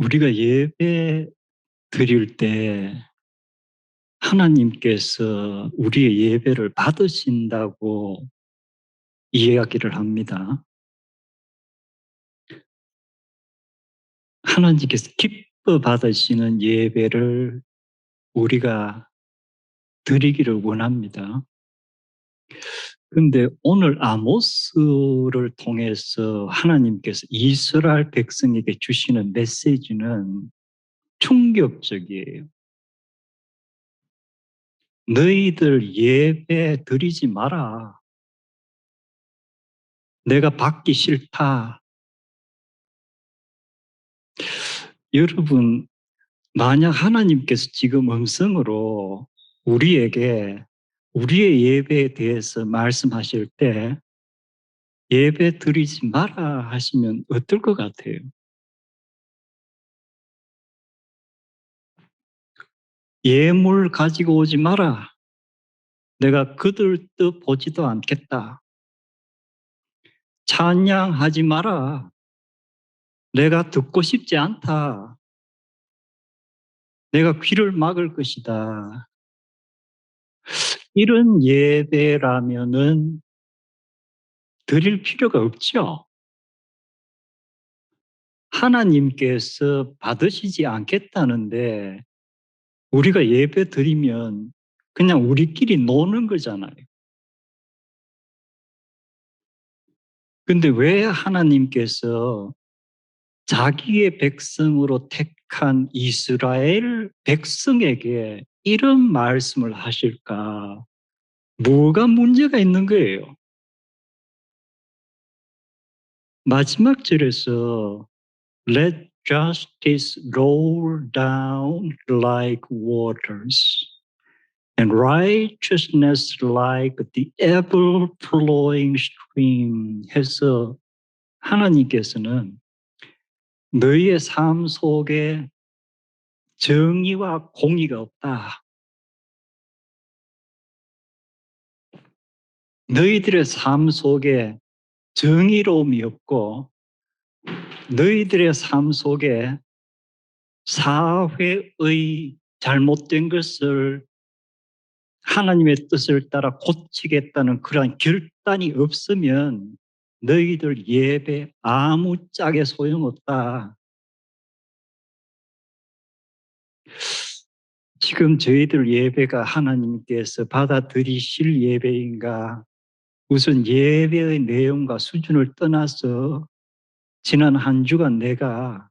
우리가 예배 드릴 때 하나님께서 우리의 예배를 받으신다고 이야기를 합니다. 하나님께서 기뻐 받으시는 예배를 우리가 드리기를 원합니다. 그런데 오늘 아모스를 통해서 하나님께서 이스라엘 백성에게 주시는 메시지는 충격적이에요. 너희들 예배 드리지 마라. 내가 받기 싫다. 여러분, 만약 하나님께서 지금 음성으로 우리에게 우리의 예배에 대해서 말씀하실 때 예배 드리지 마라 하시면 어떨 것 같아요? 예물 가지고 오지 마라. 내가 그들 뜻 보지도 않겠다. 찬양하지 마라. 내가 듣고 싶지 않다. 내가 귀를 막을 것이다. 이런 예배라면은 드릴 필요가 없죠. 하나님께서 받으시지 않겠다는데 우리가 예배 드리면 그냥 우리끼리 노는 거잖아요. 근데 왜 하나님께서 자기의 백성으로 택한 이스라엘 백성에게 이런 말씀을 하실까? 뭐가 문제가 있는 거예요? 마지막 절에서 Let justice roll down like waters. And righteousness like the ever-flowing stream 해서 하나님께서는 너희의 삶 속에 정의와 공의가 없다. 너희들의 삶 속에 정의로움이 없고 너희들의 삶 속에 사회의 잘못된 것을 하나님의 뜻을 따라 고치겠다는 그러한 결단이 없으면 너희들 예배 아무짝에 소용없다. 지금 저희들 예배가 하나님께서 받아들이실 예배인가? 우선 예배의 내용과 수준을 떠나서 지난 한 주간 내가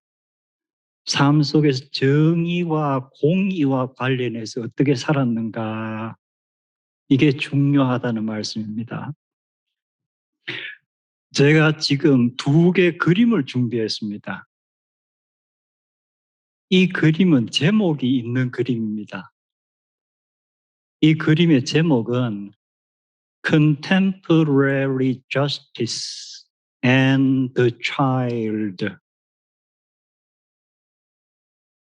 삶 속에서 정의와 공의와 관련해서 어떻게 살았는가? 이게 중요하다는 말씀입니다. 제가 지금 2개 그림을 준비했습니다. 이 그림은 제목이 있는 그림입니다. 이 그림의 제목은 Contemporary Justice and the Child.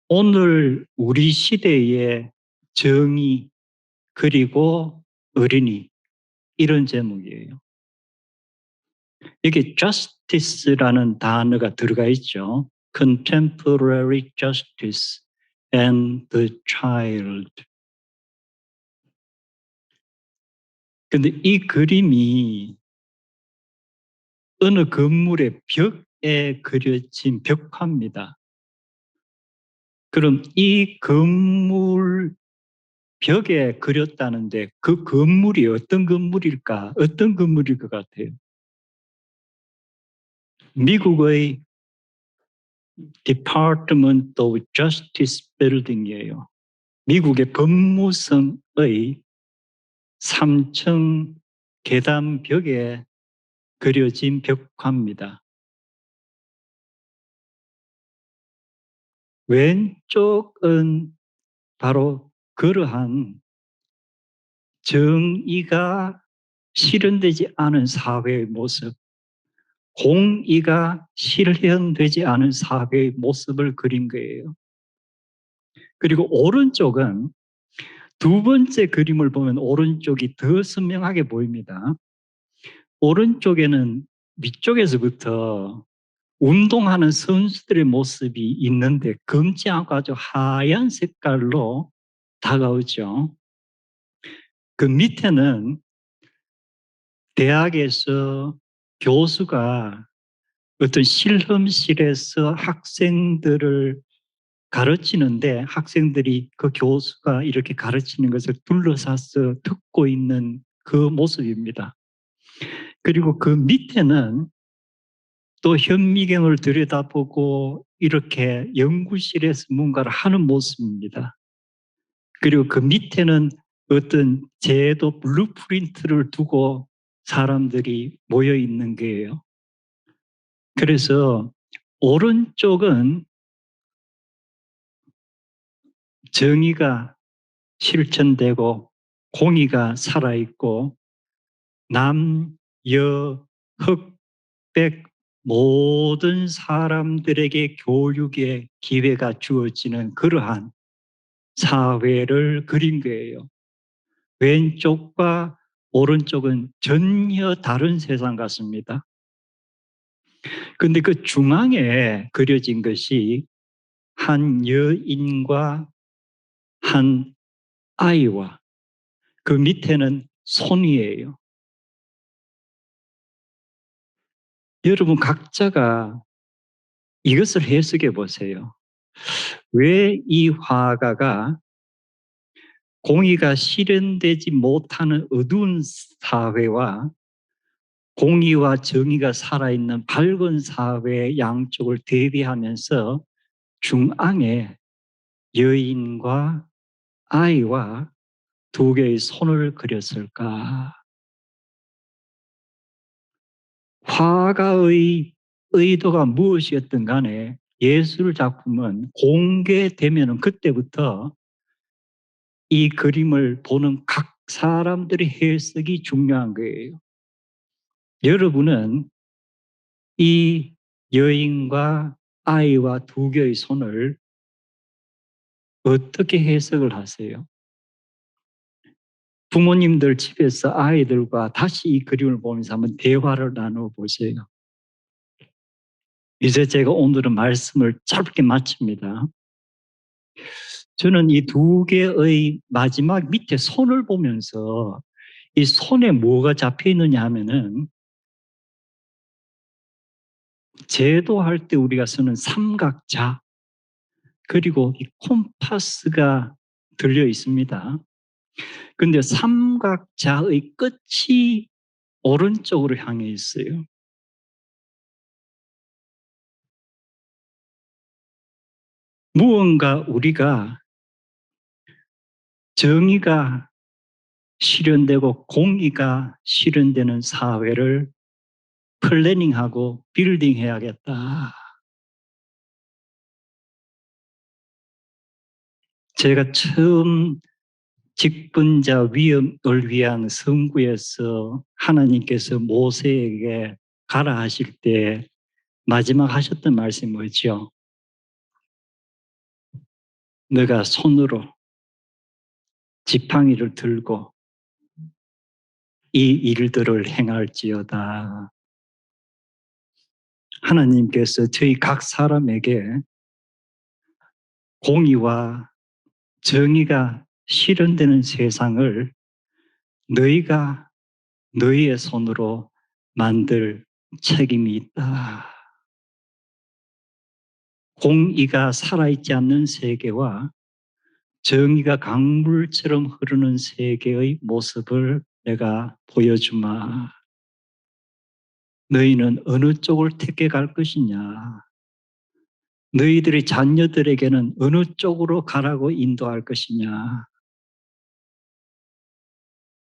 오늘 우리 시대의 정의 그리고 어린이, 이런 제목이에요. 여기 justice라는 단어가 들어가 있죠. Contemporary Justice and the Child. 근데 이 그림이 어느 건물의 벽에 그려진 벽화입니다. 그럼 이 건물 벽에 그렸다는데 그 건물이 어떤 건물일까? 어떤 건물일 것 같아요? 미국의 Department of Justice Building이에요. 미국의 법무성의 3층 계단 벽에 그려진 벽화입니다. 왼쪽은 바로 그러한 정의가 실현되지 않은 사회의 모습, 공의가 실현되지 않은 사회의 모습을 그린 거예요. 그리고 오른쪽은 2번째 그림을 보면 오른쪽이 더 선명하게 보입니다. 오른쪽에는 위쪽에서부터 운동하는 선수들의 모습이 있는데 검지 않고 아주 하얀 색깔로 다가오죠. 그 밑에는 대학에서 교수가 어떤 실험실에서 학생들을 가르치는데 학생들이 그 교수가 이렇게 가르치는 것을 둘러싸서 듣고 있는 그 모습입니다. 그리고 그 밑에는 또 현미경을 들여다보고 이렇게 연구실에서 뭔가를 하는 모습입니다. 그리고 그 밑에는 어떤 제도 블루프린트를 두고 사람들이 모여 있는 거예요. 그래서 오른쪽은 정의가 실천되고 공의가 살아있고 남, 여, 흑, 백 모든 사람들에게 교육의 기회가 주어지는 그러한 사회를 그린 거예요. 왼쪽과 오른쪽은 전혀 다른 세상 같습니다. 그런데 그 중앙에 그려진 것이 한 여인과 한 아이와 그 밑에는 손이에요. 여러분 각자가 이것을 해석해 보세요. 왜 이 화가가 공의가 실현되지 못하는 어두운 사회와 공의와 정의가 살아있는 밝은 사회의 양쪽을 대비하면서 중앙에 여인과 아이와 두 개의 손을 그렸을까? 화가의 의도가 무엇이었든 간에 예술 작품은 공개되면 그때부터 이 그림을 보는 각 사람들의 해석이 중요한 거예요. 여러분은 이 여인과 아이와 두 개의 손을 어떻게 해석을 하세요? 부모님들 집에서 아이들과 다시 이 그림을 보면서 한번 대화를 나누어 보세요. 이제 제가 오늘은 말씀을 짧게 마칩니다. 저는 이 두 개의 마지막 밑에 손을 보면서 이 손에 뭐가 잡혀 있느냐 하면은 제도할 때 우리가 쓰는 삼각자 그리고 이 콤파스가 들려 있습니다. 근데 삼각자의 끝이 오른쪽으로 향해 있어요. 무언가 우리가 정의가 실현되고 공의가 실현되는 사회를 플래닝하고 빌딩해야겠다. 제가 처음 직분자 위험을 위한 성구에서 하나님께서 모세에게 가라 하실 때 마지막 하셨던 말씀이 뭐죠? 너가 손으로 지팡이를 들고 이 일들을 행할지어다. 하나님께서 저희 각 사람에게 공의와 정의가 실현되는 세상을 너희가 너희의 손으로 만들 책임이 있다. 공의가 살아있지 않는 세계와 정의가 강물처럼 흐르는 세계의 모습을 내가 보여주마. 너희는 어느 쪽을 택해 갈 것이냐? 너희들의 자녀들에게는 어느 쪽으로 가라고 인도할 것이냐?